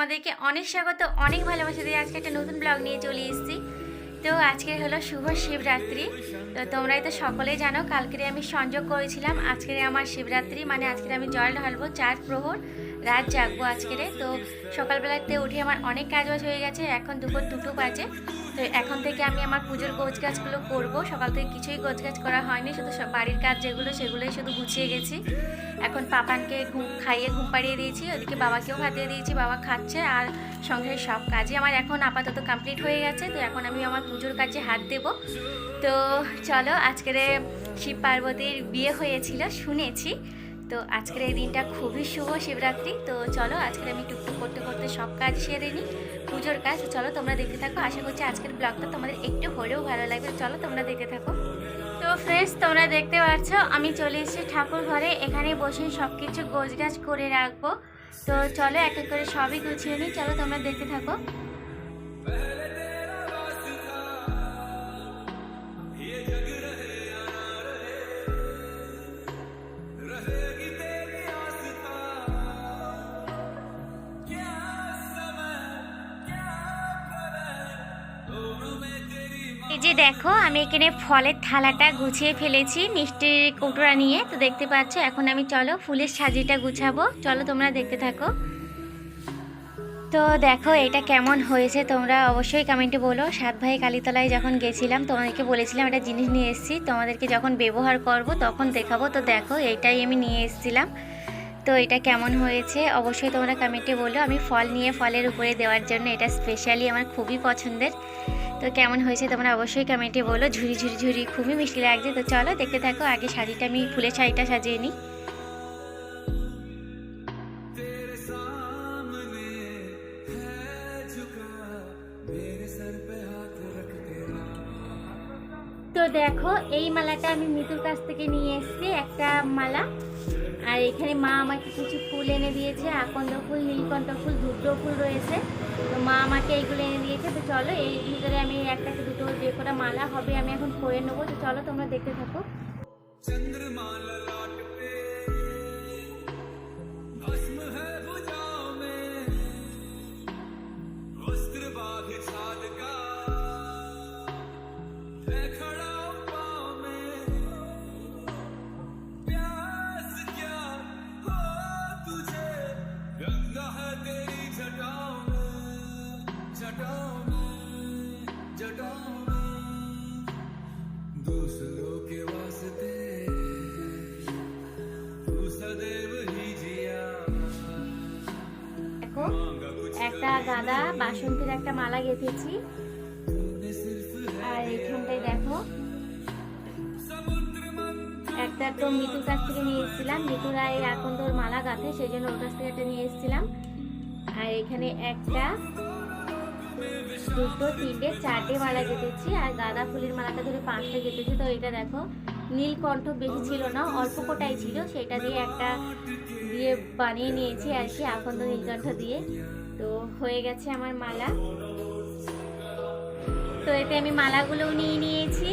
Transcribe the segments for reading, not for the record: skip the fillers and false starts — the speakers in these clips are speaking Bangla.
তোমাদেরকে অনেক স্বাগত, অনেক ভালোবাসা দিয়ে আজকে একটা নতুন ব্লগ নিয়ে চলে এসেছি। তো আজকে হলো শুভ শিবরাত্রি। তো তোমরাই তো সকলেই জানো, কালকে আমি সংযোগ করেছিলাম। আজকে আমার শিবরাত্রি, মানে আজকে আমি জল ঢালবো 4 প্রহর, রাত জাগবো আজকে। তো সকালবেলাতে উঠে আমার অনেক কাজ বাজ হয়ে গেছে, এখন দুপুর 2টো বাজে। তো এখন থেকে আমি আমার পুজোর গোছগাছগুলো করবো। সকাল থেকে কিছুই গোছগাছ করা হয়নি, শুধু বাড়ির কাজ যেগুলো সেগুলোই শুধু গুছিয়ে গেছি। এখন পাপানকে খাইয়ে ঘুম পাড়িয়ে দিয়েছি, ওদিকে বাবাকেও খাইয়ে দিয়েছি, বাবা খাচ্ছে। আর সঙ্গে সব কাজই আমার এখন আপাতত কমপ্লিট হয়ে গেছে। তো এখন আমি আমার পুজোর কাজে হাত দেব। তো চলো, আজকের শিব পার্বতীর বিয়ে হয়েছিল শুনেছি। তো আজকের এই দিনটা খুবই শুভ, শিবরাত্রি। তো চলো, আজকের আমি টুকটুক করতে করতে সব কাজ সেরে নিই, পুজোর কাজ। চলো তোমরা দেখতে থাকো, আশা করছি আজকের ব্লগটা তোমাদের একটু হলেও ভালো লাগবে। চলো তোমরা দেখতে থাকো। তো ফ্রেন্ডস, তোমরা দেখতে পাচ্ছ আমি চলে এসেছি ঠাকুর ঘরে। এখানে বসে সব কিছু গোছগাছ করে রাখবো। তো চলো এক এক করে সবই গুছিয়ে নিই, চলো তোমরা দেখতে থাকো। এই যে দেখো, আমি এখানে ফলের থালাটা গুছিয়ে ফেলেছি মিষ্টির কৌটোরা নিয়ে। তো দেখতে পাচ্ছ, এখন আমি চলো ফুলের সাজিটা গুছাবো। চলো তোমরা দেখতে থাকো। তো দেখো এটা কেমন হয়েছে, তোমরা অবশ্যই কমেন্টে বলো। 7 ভাই কালীতলায় যখন গেছিলাম তোমাদেরকে বলেছিলাম একটা জিনিস নিয়ে এসেছি, তোমাদেরকে যখন ব্যবহার করব তখন দেখাবো। তো দেখো এইটাই আমি নিয়ে এসেছিলাম। তো এটা কেমন হয়েছে অবশ্যই তোমরা কমেন্টে বলো। আমি ফল নিয়ে ফলের উপরে দেওয়ার জন্য, এটা স্পেশালি আমার খুবই পছন্দের। তো কেমন হয়েছে তোমরা অবশ্যই কমেন্টে বলো। ঝুরি ঝুরি ঝুরি খুবই মিষ্টি লাগছে। তো চলো দেখতে থাকো, আগে শাড়িটা আমি ফুলের শাড়িটা সাজিয়ে নিই। তো দেখো, এই মালাটা আমি মিতুর কাছ থেকে নিয়ে এসেছি, একটা মালা। আর এখানে মা আমাকে কিছু ফুল এনে দিয়েছে, আকন্দ ফুল, নীলকণ্ঠ ফুল, ধুদ্র ফুল রয়েছে। তো মা আমাকে এইগুলো এনে দিয়েছে। তো চলো, এই ভিতরে আমি একটা দুটো যে কটা মালা হবে আমি এখন পরে নেবো। তো চলো তোমরা দেখতে থাকো। একটা গাঁদা বাসন্তীর একটা মালা গেঁথেছি। আর এইখানটায় দেখো একটা তো মিতুর কাছ থেকে নিয়ে এসেছিলাম, মিতুরা এই আকন্দর মালা গাঁথে, সেই জন্য ওর কাছ থেকে একটা নিয়ে এসেছিলাম। আর এখানে একটা, দুটো, তিনটে, 4টে মালা গেঁথেছি। আর গাঁদা ফুলের মালাটা ধরে 5টে গেঁথেছি। তো এটা দেখো, নীলকণ্ঠ বেশি ছিল না, অল্প কোটাই ছিল, সেটা দিয়ে একটা দিয়ে বানিয়ে নিয়েছি আর কি, আকন্দ নীলকণ্ঠ দিয়ে। তো হয়ে গেছে আমার মালা। তো এতে আমি মালাগুলোও নিয়ে নিয়েছি।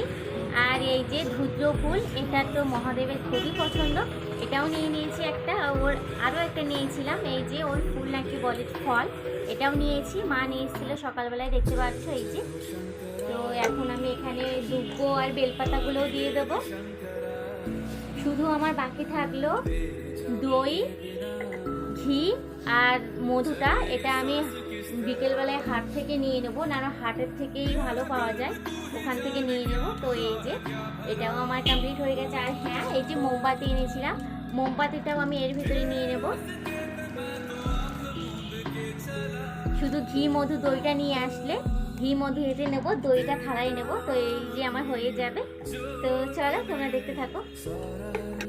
আর এই যে ধুদ্র ফুল, এটা তো মহাদেবের খুবই পছন্দ, এটাও নিয়ে নিয়েছি একটা। ওর আরও একটা নিয়েছিলাম, এই যে ওর ফুল নাকি বলে ফল, এটাও নিয়েছি। মা নিয়ে এসেছিল সকালবেলায়, দেখতে পাচ্ছ এই যে। তো এখন আমি এখানে দুব্ব আর বেলপাতাগুলোও দিয়ে দেবো। শুধু আমার বাকি থাকলো দই, ঘি আর মধুটা। এটা আমি বিকেলবেলায় হাট থেকে নিয়ে নেবো, না হাটের থেকেই ভালো পাওয়া যায়, ওখান থেকে নিয়ে নেবো। তো এই যে এটাও আমার কমপ্লিট হয়ে গেছে। আর হ্যাঁ, এই যে মোমবাতি এনেছিলাম, মোমবাতিটাও আমি এর ভিতরে নিয়ে নেব। শুধু ঘি মধু দইটা নিয়ে আসলে ঘি মধু এতে নেবো, দইটা থালায় নেবো। তো এই যে আমার হয়ে যাবে। তো চলো তোমরা দেখতে থাকো।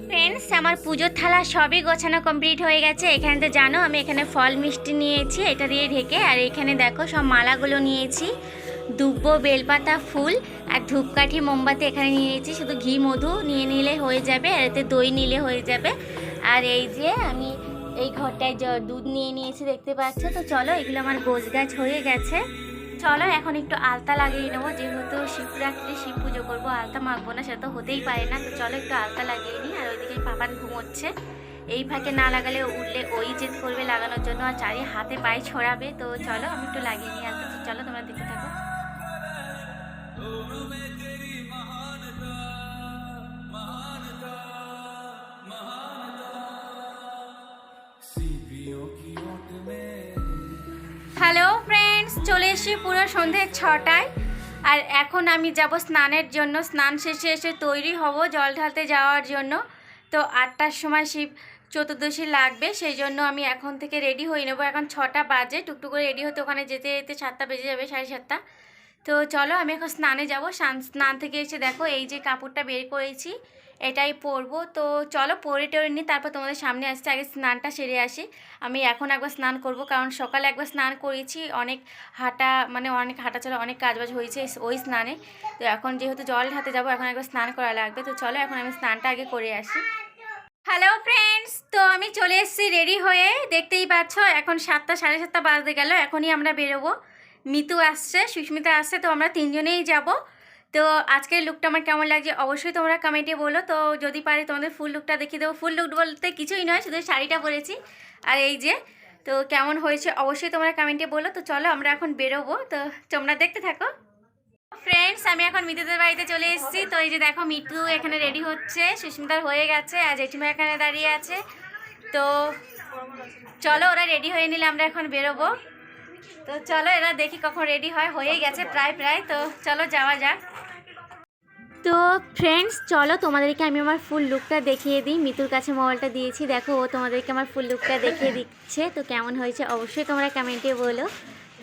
ফ্রেন্ডস, আমার পুজোর থালা সবই গোছানো কমপ্লিট হয়ে গেছে। এখানে তো জানো আমি এখানে ফল মিষ্টি নিয়েছি, এটা দিয়ে ঢেকে। আর এখানে দেখো সব মালাগুলো নিয়েছি, দুব্ব, বেলপাতা, ফুল আর ধূপকাঠি, মোমবাতি এখানে নিয়েছি। শুধু ঘি মধু নিয়ে নিলে হয়ে যাবে, আর এতে দই নিলে হয়ে যাবে। আর এই যে আমি এই ঘরটায় দুধ নিয়ে নিয়েছি, দেখতে পাচ্ছ। তো চলো, এগুলো আমার গোছগাছ হয়ে গেছে। চলো এখন একটু আলতা লাগিয়ে নেবো, যেহেতু শিবরাত্রি, শিব পুজো করবো, আলতা মাখবো না সেটা তো হতেই পারে না। তো চলো একটু আলতা লাগিয়ে নিই। আর ওইদিকে পাপান ঘুমোচ্ছে, এই ফাঁকে না লাগালে উঠলে ওই জেদ করবে লাগানোর জন্য আর চারিয়ে হাতে পায়ে ছড়াবে। তো চলো আমি একটু লাগিয়ে নিয়ে আসতে, চলো তোমরা দেখতে থাকো। হ্যালো ফ্রেন্ডস, চলে এসেছি পুরো সন্ধে 6টায়। আর এখন আমি যাব স্নানের জন্য। স্নান শেষে এসে তৈরি হব জল ঢালতে যাওয়ার জন্য। তো 8টার সময় শিব চতুর্দশী লাগবে, সেই জন্য আমি এখন থেকে রেডি হয়ে নেবো। এখন 6টা বাজে, টুকটুক করে রেডি হতে ওখানে যেতে যেতে 7টা বেজে যাবে, 7:30। তো চলো আমি এখন স্নানে যাব। স্নান থেকে এসে দেখো এই যে কাপড়টা বের করেছি, এটাই পরবো। তো চলো পরে টেরে নিই, তারপর তোমাদের সামনে আসছে। আগে স্নানটা সেরে আসি। আমি এখন একবার স্নান করব, কারণ সকালে একবার স্নান করেছি, অনেক হাঁটা চলা অনেক কাজবাজ হয়েছে ওই স্নানে। তো এখন যেহেতু জল ঢালতে যাবো, এখন একবার স্নান করা লাগবে। তো চলো এখন আমি স্নানটা আগে করে আসি। হ্যালো ফ্রেন্ডস, তো আমি চলে এসেছি রেডি হয়ে। দেখতেই পাচ্ছ এখন 7টা, 7:30 বাজতে গেল। এখনই আমরা বেরোবো। মিতু আসছে, সুস্মিতা আসছে, তো আমরা 3জনেই যাব। তো আজকের লুকটা আমার কেমন লাগছে অবশ্যই তোমরা কমেন্টে বলো। তো যদি পারি তোমাদের ফুল লুকটা দেখিয়ে দেবো। ফুল লুক বলতে কিছুই নয়, শুধু শাড়িটা পরেছি আর এই যে। তো কেমন হয়েছে অবশ্যই তোমরা কমেন্টে বলো। তো চলো আমরা এখন বেরোবো, তো তোমরা দেখতে থাকো। ফ্রেন্ডস, আমি এখন মিতুদের বাড়িতে চলে এসেছি। তো এই যে দেখো মিতু এখানে রেডি হচ্ছে, সুস্মিতার হয়ে গেছে, আর জেঠিমা এখানে দাঁড়িয়ে আছে। তো চলো ওরা রেডি হয়ে নিলে আমরা এখন বেরোবো। তো চলো এরা দেখি কখন রেডি হয়, হয়েই গেছে প্রায়। তো চলো যাওয়া যাক। তো ফ্রেন্ডস চলো তোমাদেরকে আমি আমার ফুল লুকটা দেখিয়ে দিই। মিতুর কাছে মোবাইলটা দিয়েছি, দেখো ও তোমাদেরকে আমার ফুল লুকটা দেখিয়ে দিচ্ছে। তো কেমন হয়েছে অবশ্যই তোমরা কমেন্টে বলো।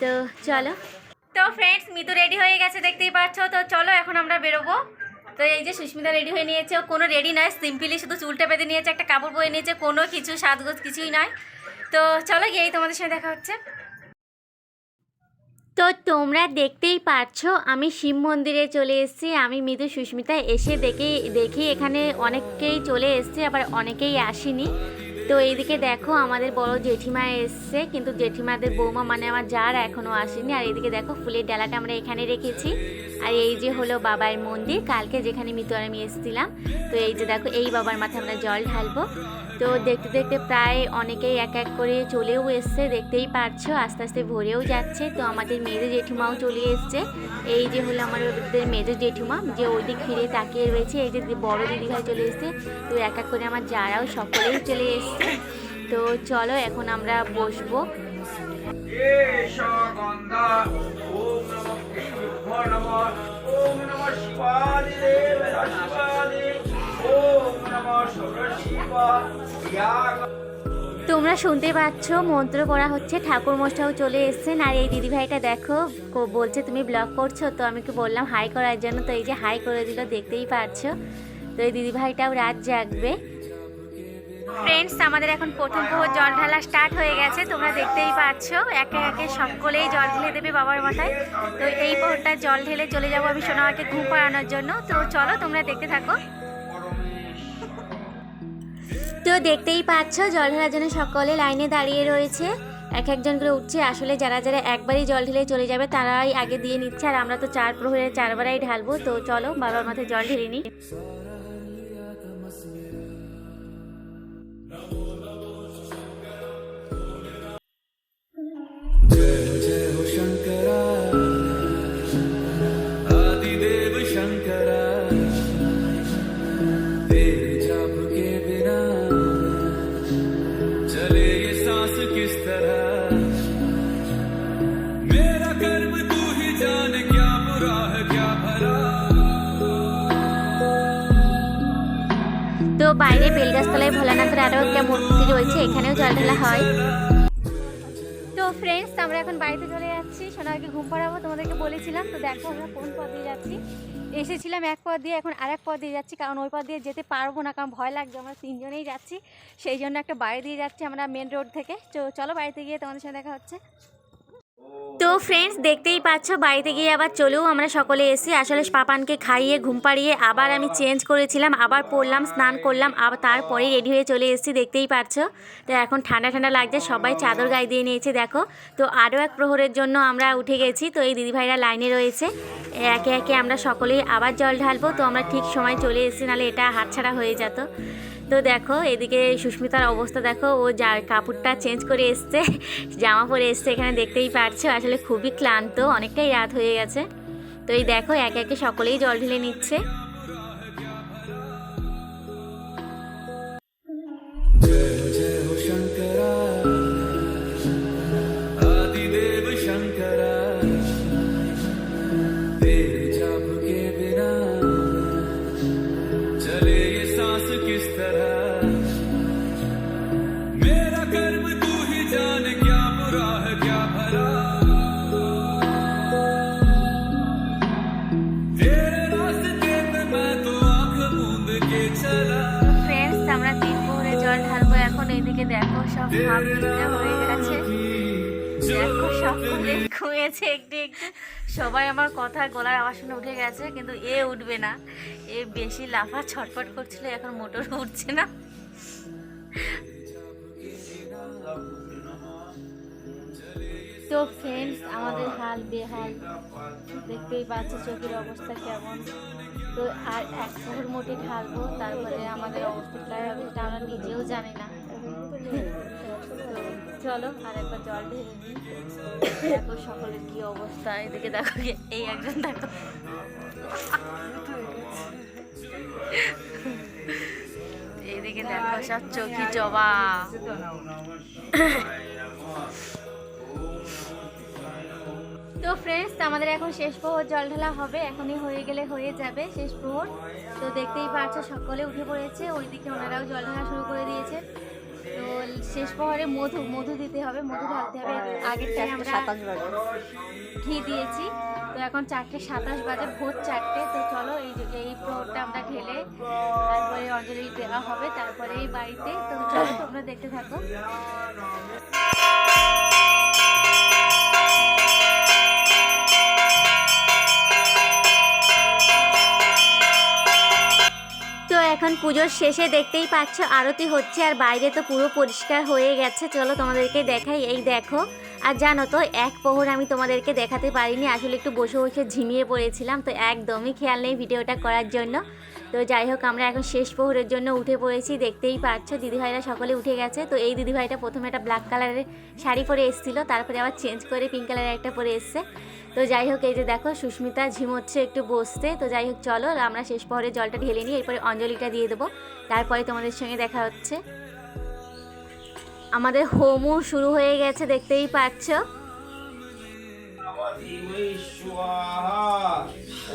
তো চলো। তো ফ্রেন্ডস মিতু রেডি হয়ে গেছে, দেখতেই পাচ্ছ। তো চলো এখন আমরা বেরোবো। তো এই যে সুস্মিতা রেডি হয়ে নিয়েছে, ও কোনো রেডি নয়, সিম্পলি শুধু চুলটা বেঁধে নিয়েছে, একটা কাপড় পরে নিয়েছে, কোনো কিছু সাজগোজ কিছুই নয়। তো চলো গিয়েই তোমাদের সাথে দেখা হচ্ছে। তো তোমরা দেখতেই পাচ্ছ আমি শিব মন্দিরে চলে এসেছি। আমি মিতু সুস্মিতা এসে দেখি এখানে অনেকেই চলে এসছে, আবার অনেকেই আসেনি। তো এইদিকে দেখো আমাদের বড় জেঠিমা এসছে, কিন্তু জেঠিমাদের বৌমা মানে আমার যার এখনও আসেনি। আর এইদিকে দেখো ফুলের ডালাটা আমরা এখানে রেখেছি। আর এই যে হলো বাবার মন্দির, কালকে যেখানে মিতু আর আমি এসেছিলাম। তো এই যে দেখো এই বাবার মাথায় আমরা জল ঢালবো। তো দেখতে দেখতে প্রায় অনেকেই এক এক করে চলেও এসছে, দেখতেই পারছো আস্তে আস্তে ভরেও যাচ্ছে। তো আমাদের মেজো জেঠিমাও চলে এসছে। এই যে হলো আমাদের মেজো জেঠিমা, যে ওই দিক ফিরে তাকিয়ে রয়েছে। এই যে বড় দিদিভাই চলে এসছে। তো এক এক করে আমার যারাও সকলেই চলে এসছে। তো চলো এখন আমরা বসবো। তোমরা শুনতে পাচ্ছ মন্ত্র পড়া হচ্ছে, ঠাকুর মশাইও চলে এসছেন। আর এই দিদিভাইটা দেখো বলছে তুমি ব্লগ করছো, তো আমি কি বললাম হাই করার জন্য। তো এই যে হাই করে দিল, দেখতেই পাচ্ছ। তো এই দিদিভাইটাও রাত জাগবে। ফ্রেন্ডস আমাদের এখন প্রথম প্রহর জল ঢালা স্টার্ট হয়ে গেছে, তোমরা দেখতেই পাচ্ছ। একে একে সকলেই জল ঢেলে দেবে বাবার মাথায়। তো এই প্রহরটা জল ঢেলে চলে যাবো আমি সোনামাকে ঘুম পাড়ানোর জন্য। তো চলো তোমরা দেখতে থাকো। তো দেখতেই পাচ্ছ জল ঢালার জন্য সকলে লাইনে দাঁড়িয়ে রয়েছে, এক একজন করে উঠছে। আসলে যারা যারা একবারই জল ঢেলে চলে যাবে তারাই আগে দিয়ে নিচ্ছে, আর আমরা তো 4 প্রহরে 4বারই ঢালবো। তো চলো বাবার মাথায় জল ঢেলে নিই। তো বাইরে বেলগাছতলায় ভোলানাথের আরও একটা মূর্তি রয়েছে, এখানেও জল ঢালা হয়। তো ফ্রেন্ডস আমরা এখন বাড়িতে চলে যাচ্ছি, সোনাকে ঘুম পাড়াবো, তোমাদেরকে বলেছিলাম। তো দেখো আমরা কোন পথ দিয়ে যাচ্ছি। এসেছিলাম এক পথ দিয়ে, এখন আরেক পথ দিয়ে যাচ্ছি, কারণ ওই পথ দিয়ে যেতে পারবো না, কারণ ভয় লাগছে। আমরা 3জনেই যাচ্ছি, সেই জন্য একটা বাড়ি দিয়ে যাচ্ছি আমরা মেন রোড থেকে। তো চলো বাড়িতে গিয়ে তোমাদের সাথে দেখা হচ্ছে। তো ফ্রেন্ডস দেখতেই পাচ্ছ বাড়িতে গিয়ে আবার চলেও আমরা সকলে এসে, আসলে পাপানকে খাইয়ে ঘুম পাড়িয়ে আবার আমি চেঞ্জ করেছিলাম, আবার পড়লাম, স্নান করলাম, আবার তারপরেই রেডি হয়ে চলে এসেছি, দেখতেই পাচ্ছ। তো এখন ঠান্ডা ঠান্ডা লাগছে, সবাই চাদর গায়ে দিয়ে নিয়েছে দেখো। তো আরও এক প্রহরের জন্য আমরা উঠে গেছি। তো এই দিদিভাইরা লাইনে রয়েছে, একে একে আমরা সকলেই আবার জল ঢালবো। তো আমরা ঠিক সময় চলে এসেছি, নাহলে এটা হাতছাড়া হয়ে যেত। তো দেখো এদিকে সুস্মিতার অবস্থা দেখো, ও যা কাপড়টা চেঞ্জ করে এসছে, জামা পরে এসছে, এখানে দেখতেই পারছো আসলে খুবই ক্লান্ত, অনেকটাই রাত হয়ে গেছে। তো এই দেখো একে একে সকলেই জল ঢেলে নিচ্ছে। এইদিকে দেখো সব ভাব দিতে হয়ে গেছে, দেখো সকলে ঘুমিয়েছে একটু একটু, সবাই আমার কথা গলার আওয়াজ শুনে উঠে গেছে, কিন্তু এ উঠবে না, এ বেশি লাফা ছটফট করছিল, এখন মোটর উঠছে না। তো ফ্রেন্ডস আমাদের হাল বেহাল, দেখতেই পাচ্ছ চোখের অবস্থা কেমন। তো আর এক শহর মোটে ঢালবো, তারপরে আমাদের অবস্থা প্রায় হবে, সেটা আমরা নিজেও জানি না। তো চলো আর একবার জল ঢেলে নিই। দেখো সকলের কি অবস্থা, এদিকে দেখো এই একজন দেখো, এইদিকে দেখো সব চোখি জবা। তো ফ্রেন্ডস আমাদের এখন শেষ প্রহর জল ঢালা হবে, এখনই হয়ে গেলে হয়ে যাবে শেষ প্রহর। তো দেখতেই পাচ্ছ সকলে উঠে পড়েছে, ওইদিকে ওনারাও জল ঢালা শুরু করে দিয়েছে। তো শেষ প্রহরে মধু দিতে হবে, মধু ঢালতে হবে। আগের টাইম আমরা ঘি দিয়েছি, তো এখন 4:27 বাজে, ভোর 4টে। তো চলো এই প্রহরটা আমরা ঢেলে তারপরে অঞ্জলি দেওয়া হবে, তারপরে এই বাড়িতে। তো চলো তোমরা দেখতে থাকো। তো এখন পুজোর শেষে দেখতেই পাচ্ছ আরতি হচ্ছে, আর বাইরে তো পুরো পরিষ্কার হয়ে গেছে। চলো তোমাদেরকে দেখাই, এই দেখো। আর জানো তো এক প্রহর আমি তোমাদেরকে দেখাতে পারিনি, আসলে একটু বসে বসে ঝিমিয়ে পড়েছিলাম, তো একদমই খেয়াল নেই ভিডিওটা করার জন্য। তো যাই হোক আমরা এখন শেষ প্রহরের জন্য উঠে পড়েছি, দেখতেই পাচ্ছ দিদিভাইরা সকলে উঠে গেছে। তো এই দিদিভাইটা প্রথমে একটা ব্ল্যাক কালারের শাড়ি পরে এসেছিল, তারপরে আবার চেঞ্জ করে পিঙ্ক কালারের একটা পরে এসছে। তো যাই হোক এই যে দেখো সুস্মিতা ঝিমোচ্ছে একটু বসতে। তো যাই হোক চলো আমরা শেষ প্রহরে জলটা ঢেলে নিই, এরপরে অঞ্জলিটা দিয়ে দেবো, তারপরে তোমাদের সঙ্গে দেখা হচ্ছে। আমাদের হোমও শুরু হয়ে গেছে, দেখতেই পাচ্ছ।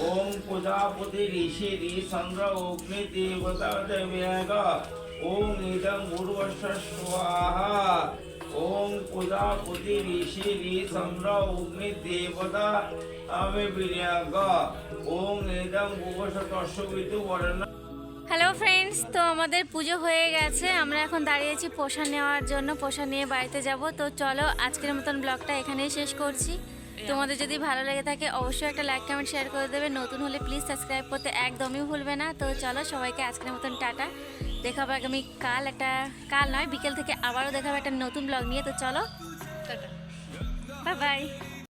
ওম প্রজাপতি ঋষি চন্দ্র অগ্নি দেবতা দেবয়াগা ওম ইদং উর্বশ স্বাহা ওম প্রজাপতি ঋষি চন্দ্র অগ্নি দেবতা আমি বিনিয়াগা ওম ইদং উর্বশ তস্যবিতু বর্ণ। হ্যালো ফ্রেন্ডস, তো আমাদের পুজো হয়ে গেছে, আমরা এখন দাঁড়িয়েছি প্রসাদ নেওয়ার জন্য, প্রসাদ নিয়ে বাড়িতে যাব। তো চলো আজকের মতন ব্লগটা এখানেই শেষ করছি। তোমাদের যদি ভালো লেগে থাকে অবশ্যই একটা লাইক কমেন্ট শেয়ার করে দেবে, নতুন হলে প্লিজ সাবস্ক্রাইব করতে একদমই ভুলবে না। তো চলো সবাইকে আজকের মতন টাটা, দেখাবো আগামী কাল নয় বিকেল থেকে আবারও দেখাবো একটা নতুন ব্লগ নিয়ে। তো চলো টাটা, বাই বাই।